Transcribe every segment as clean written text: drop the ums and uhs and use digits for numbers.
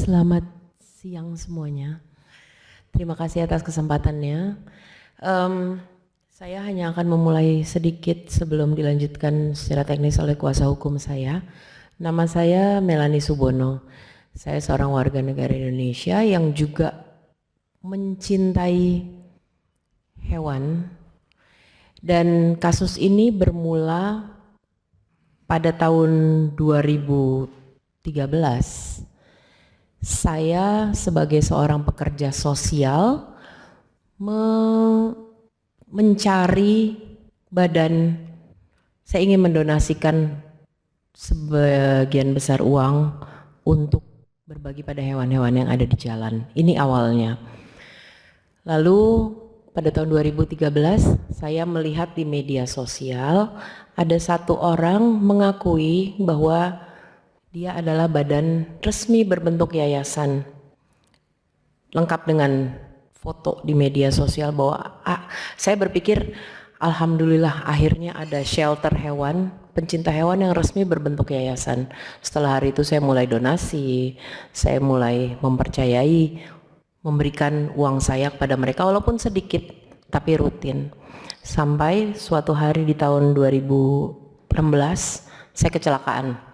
Selamat siang semuanya. Terima kasih atas kesempatannya. Saya hanya akan memulai sedikit sebelum dilanjutkan secara teknis oleh kuasa hukum saya. Nama saya Melanie Subono. Saya seorang warga negara Indonesia yang juga mencintai hewan. Dan kasus ini bermula pada tahun 2013. Saya sebagai seorang pekerja sosial mencari badan, saya ingin mendonasikan sebagian besar uang untuk berbagi pada hewan-hewan yang ada di jalan. Ini awalnya. Lalu pada tahun 2013 saya melihat di media sosial ada satu orang mengakui bahwa dia adalah badan resmi berbentuk yayasan, lengkap dengan foto di media sosial bahwa saya berpikir alhamdulillah akhirnya ada shelter hewan, pencinta hewan yang resmi berbentuk yayasan. Setelah hari itu saya mulai donasi, saya mulai mempercayai, memberikan uang saya kepada mereka walaupun sedikit tapi rutin. Sampai suatu hari di tahun 2016 saya kecelakaan.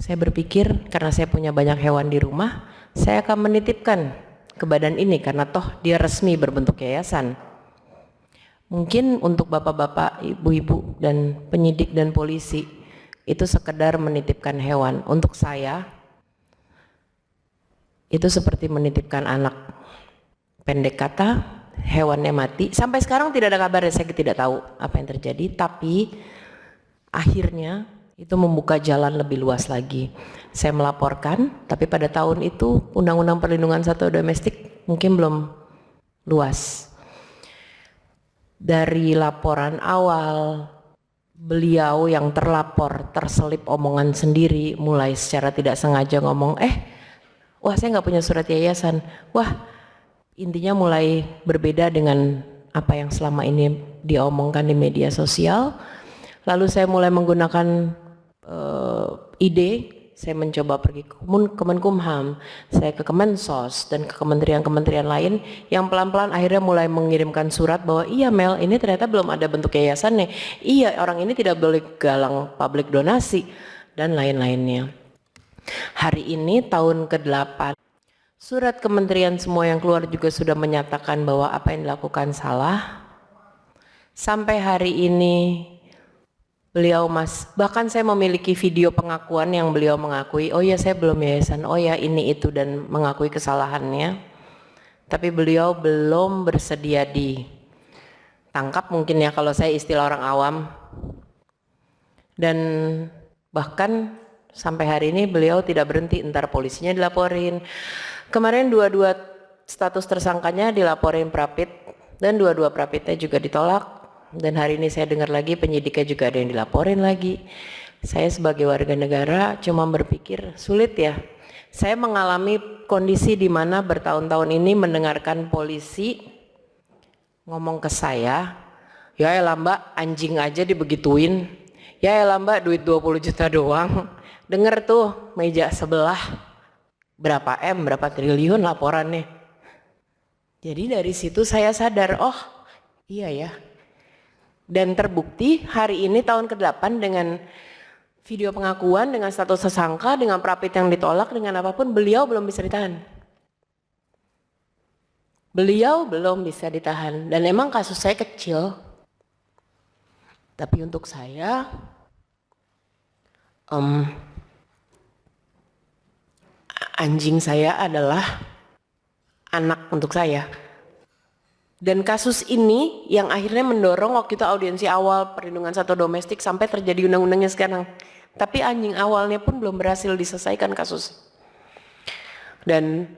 Saya berpikir karena saya punya banyak hewan di rumah, saya akan menitipkan ke badan ini karena toh dia resmi berbentuk yayasan. Mungkin untuk bapak-bapak, ibu-ibu dan penyidik dan polisi itu sekedar menitipkan hewan. Untuk saya itu seperti menitipkan anak. Pendek kata, hewannya mati. Sampai sekarang tidak ada kabar, saya tidak tahu apa yang terjadi, tapi akhirnya itu membuka jalan lebih luas lagi. Saya melaporkan, tapi pada tahun itu Undang-Undang Perlindungan Satwa Domestik mungkin belum luas. Dari laporan awal, beliau yang terlapor terselip omongan sendiri, mulai secara tidak sengaja ngomong, wah saya nggak punya surat yayasan, wah intinya mulai berbeda dengan apa yang selama ini diomongkan di media sosial. Lalu saya mulai menggunakan ide, saya mencoba pergi ke Kemenkumham, saya ke Kemensos dan ke kementerian-kementerian lain yang pelan-pelan akhirnya mulai mengirimkan surat bahwa iya Mel, ini ternyata belum ada bentuk yayasannya, iya orang ini tidak boleh galang publik donasi dan lain-lainnya. Hari ini tahun ke-8, surat kementerian semua yang keluar juga sudah menyatakan bahwa apa yang dilakukan salah. Sampai hari ini beliau bahkan saya memiliki video pengakuan yang beliau mengakui, oh ya saya belum yayasan, oh ya ini itu, dan mengakui kesalahannya. Tapi beliau belum bersedia ditangkap mungkin ya kalau saya istilah orang awam. Dan bahkan sampai hari ini beliau tidak berhenti, entar polisinya dilaporin. Kemarin dua-dua status tersangkanya dilaporin Prapit dan dua-dua Prapitnya juga ditolak. Dan hari ini saya dengar lagi penyidiknya juga ada yang dilaporin lagi. Saya sebagai warga negara cuma berpikir sulit ya. Saya mengalami kondisi di mana bertahun-tahun ini mendengarkan polisi ngomong ke saya, ya elah mbak anjing aja dibegituin, ya elah mbak duit 20 juta doang. Dengar tuh meja sebelah berapa M, berapa triliun laporannya. Jadi dari situ saya sadar, oh iya ya. Dan terbukti hari ini tahun ke-8 dengan video pengakuan, dengan status tersangka, dengan Prapit yang ditolak, dengan apapun, beliau belum bisa ditahan. Beliau belum bisa ditahan. Dan emang kasus saya kecil. Tapi untuk saya, anjing saya adalah anak untuk saya. Dan kasus ini yang akhirnya mendorong waktu itu audiensi awal perlindungan satwa domestik sampai terjadi undang-undangnya sekarang. Tapi anjing awalnya pun belum berhasil diselesaikan kasus. Dan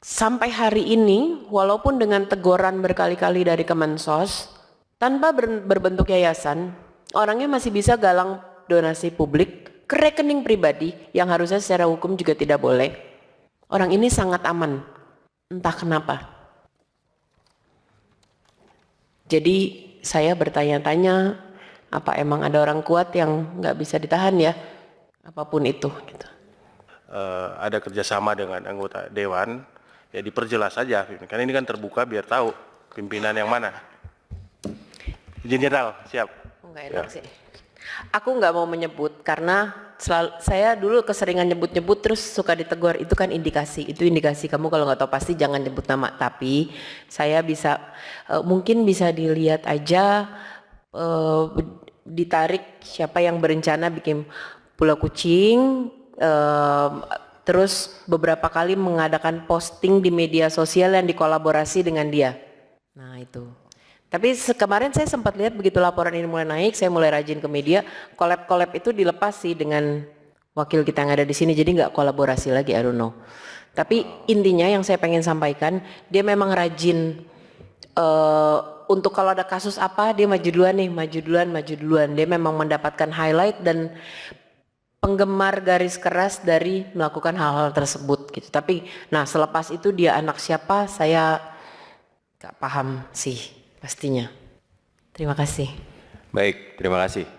sampai hari ini walaupun dengan teguran berkali-kali dari Kemensos, tanpa berbentuk yayasan, orangnya masih bisa galang donasi publik ke rekening pribadi yang harusnya secara hukum juga tidak boleh. Orang ini sangat aman, entah kenapa. Jadi saya bertanya-tanya, apa emang ada orang kuat yang nggak bisa ditahan ya, apapun itu gitu. ada kerjasama dengan anggota Dewan, ya diperjelas saja, karena ini kan terbuka biar tahu pimpinan yang mana. Jenderal, siap. Nggak enak sih. Aku nggak mau menyebut karena saya dulu keseringan nyebut-nyebut terus suka ditegur, itu kan indikasi, itu indikasi kamu kalau nggak tahu pasti jangan nyebut nama. Tapi saya bisa mungkin bisa dilihat aja ditarik siapa yang berencana bikin Pulau Kucing, terus beberapa kali mengadakan posting di media sosial yang dikolaborasi dengan dia. Nah itu. Tapi kemarin saya sempat lihat begitu laporan ini mulai naik, saya mulai rajin ke media, collab itu dilepas sih dengan wakil kita yang ada di sini, jadi nggak kolaborasi lagi, I don't know. Tapi intinya yang saya pengen sampaikan, dia memang rajin untuk kalau ada kasus apa dia maju duluan nih, maju duluan. Dia memang mendapatkan highlight dan penggemar garis keras dari melakukan hal-hal tersebut gitu. Tapi nah selepas itu dia anak siapa saya nggak paham sih. Pastinya. Terima kasih. Baik, terima kasih.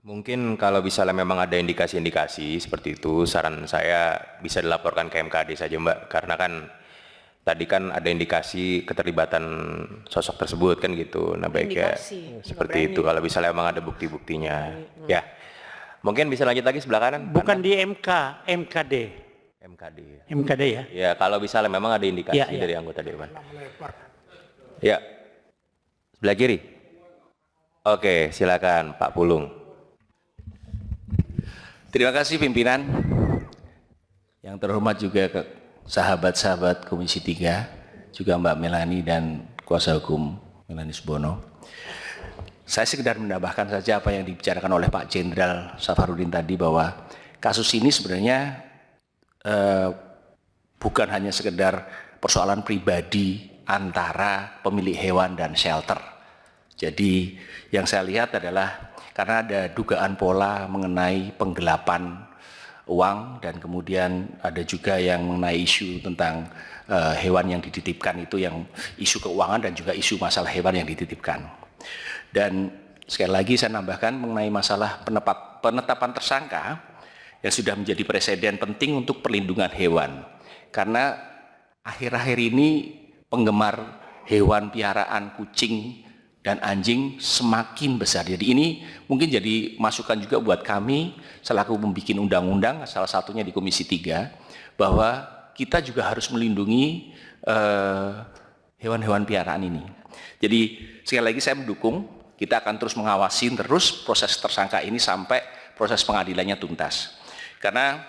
Mungkin kalau misalnya memang ada indikasi-indikasi seperti itu, saran saya bisa dilaporkan ke MKD saja Mbak, karena kan tadi kan ada indikasi keterlibatan sosok tersebut kan gitu. Nah baiknya seperti itu kalau misalnya memang ada bukti-buktinya. Ya, mungkin bisa lanjut lagi sebelah kanan. Bukan di MK, MKD. MKD ya? Ya, kalau misalnya memang ada indikasi dari anggota Dewan. Ya, sebelah kiri. Oke, silakan Pak Pulung. Terima kasih pimpinan. Yang terhormat juga ke sahabat-sahabat Komisi 3, juga Mbak Melani dan kuasa hukum Melani Subono. Saya sekedar menambahkan saja apa yang dibicarakan oleh Pak Jenderal Safarudin tadi, bahwa kasus ini sebenarnya bukan hanya sekedar persoalan pribadi antara pemilik hewan dan shelter. Jadi yang saya lihat adalah karena ada dugaan pola mengenai penggelapan uang, dan kemudian ada juga yang mengenai isu tentang hewan yang dititipkan, itu yang isu keuangan dan juga isu masalah hewan yang dititipkan. Dan sekali lagi saya nambahkan mengenai masalah penetapan tersangka yang sudah menjadi presiden penting untuk perlindungan hewan, karena akhir-akhir ini penggemar hewan piaraan kucing dan anjing semakin besar. Jadi ini mungkin jadi masukan juga buat kami selaku membuat undang-undang, salah satunya di Komisi 3, bahwa kita juga harus melindungi hewan-hewan piaraan ini. Jadi sekali lagi saya mendukung, kita akan terus mengawasi terus proses tersangka ini sampai proses pengadilannya tuntas. Karena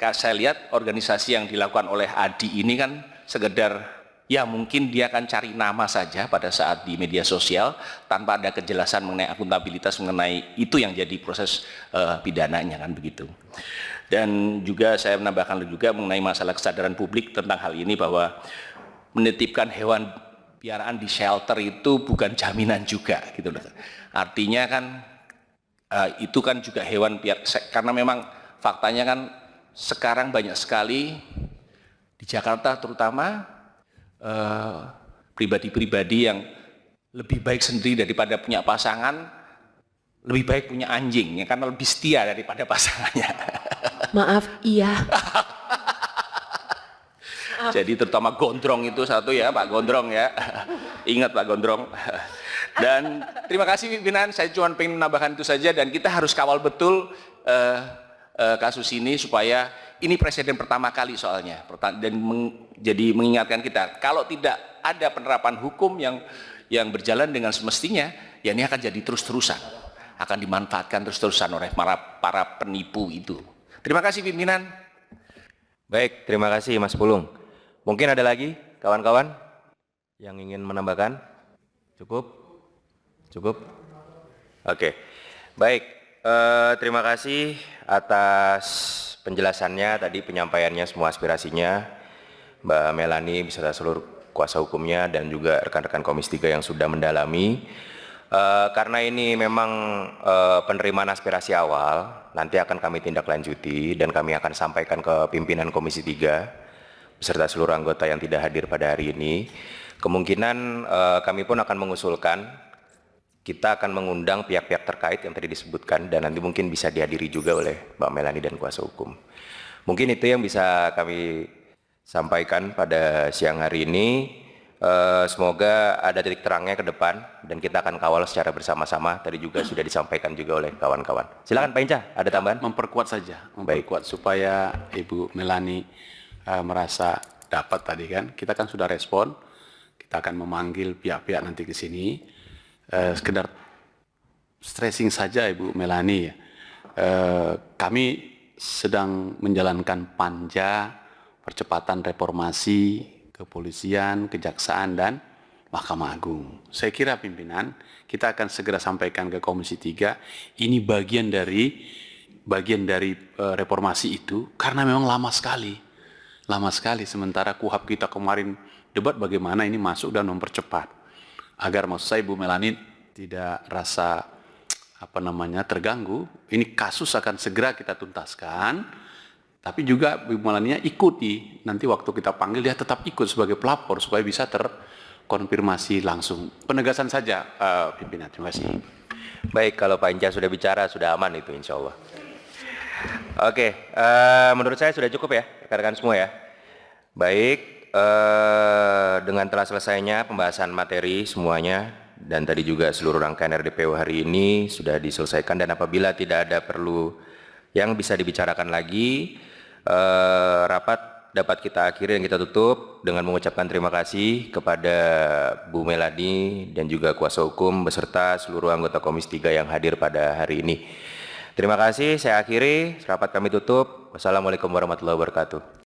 saya lihat organisasi yang dilakukan oleh Adi ini kan sekedar ya mungkin dia akan cari nama saja pada saat di media sosial tanpa ada kejelasan mengenai akuntabilitas mengenai itu yang jadi proses pidananya kan begitu. Dan juga saya menambahkan juga mengenai masalah kesadaran publik tentang hal ini, bahwa menitipkan hewan piaraan di shelter itu bukan jaminan juga gitu loh. Artinya kan itu kan juga hewan karena memang faktanya kan sekarang banyak sekali di Jakarta terutama pribadi-pribadi yang lebih baik sendiri daripada punya pasangan, lebih baik punya anjing ya, karena lebih setia daripada pasangannya. Maaf, iya. Jadi terutama gondrong itu satu ya, Pak Gondrong ya. Ingat Pak Gondrong. Dan terima kasih pimpinan, saya cuma ingin menambahkan itu saja, dan kita harus kawal betul kasus ini supaya ini presiden pertama kali soalnya, dan jadi mengingatkan kita kalau tidak ada penerapan hukum yang berjalan dengan semestinya, ya ini akan jadi terus-terusan, akan dimanfaatkan terus-terusan oleh para penipu itu. Terima kasih pimpinan. Baik, terima kasih Mas Pulung. Mungkin ada lagi kawan-kawan yang ingin menambahkan? Cukup? Cukup? Oke, baik. Terima kasih atas penjelasannya tadi, penyampaiannya, semua aspirasinya, Mbak Melani beserta seluruh kuasa hukumnya dan juga rekan-rekan Komisi 3 yang sudah mendalami. Karena ini memang penerimaan aspirasi awal, nanti akan kami tindak lanjuti dan kami akan sampaikan ke pimpinan Komisi 3 beserta seluruh anggota yang tidak hadir pada hari ini. Kemungkinan kami pun akan mengusulkan kita akan mengundang pihak-pihak terkait yang tadi disebutkan dan nanti mungkin bisa dihadiri juga oleh Mbak Melani dan kuasa hukum. Mungkin itu yang bisa kami sampaikan pada siang hari ini. Semoga ada titik terangnya ke depan dan kita akan kawal secara bersama-sama. Tadi juga sudah disampaikan juga oleh kawan-kawan. Silakan Pak Inca, ada tambahan? Memperkuat saja, memperkuat supaya Ibu Melani merasa dapat tadi kan. Kita kan sudah respon, kita akan memanggil pihak-pihak nanti ke sini. Sekedar stressing saja Ibu Melani ya. Kami sedang menjalankan panja percepatan reformasi kepolisian, kejaksaan, dan Mahkamah Agung. Saya kira pimpinan, kita akan segera sampaikan ke Komisi 3, ini bagian dari reformasi itu, karena memang lama sekali, sementara KUHP kita kemarin debat bagaimana ini masuk dan mempercepat, agar maksud saya Ibu Melani tidak rasa terganggu, ini kasus akan segera kita tuntaskan. Tapi juga Ibu Melania ikuti, nanti waktu kita panggil dia tetap ikut sebagai pelapor supaya bisa terkonfirmasi langsung. Penegasan saja pimpinan, terima kasih. Baik, kalau Pak Inca sudah bicara, sudah aman itu insya Allah. Oke, menurut saya sudah cukup ya, rekan-rekan semua ya. Baik, dengan telah selesainya pembahasan materi semuanya, dan tadi juga seluruh rangkaian RDPU hari ini sudah diselesaikan, dan apabila tidak ada perlu yang bisa dibicarakan lagi, rapat dapat kita akhiri dan kita tutup dengan mengucapkan terima kasih kepada Bu Melani dan juga kuasa hukum beserta seluruh anggota Komisi 3 yang hadir pada hari ini. Terima kasih, saya akhiri, rapat kami tutup. Wassalamualaikum warahmatullahi wabarakatuh.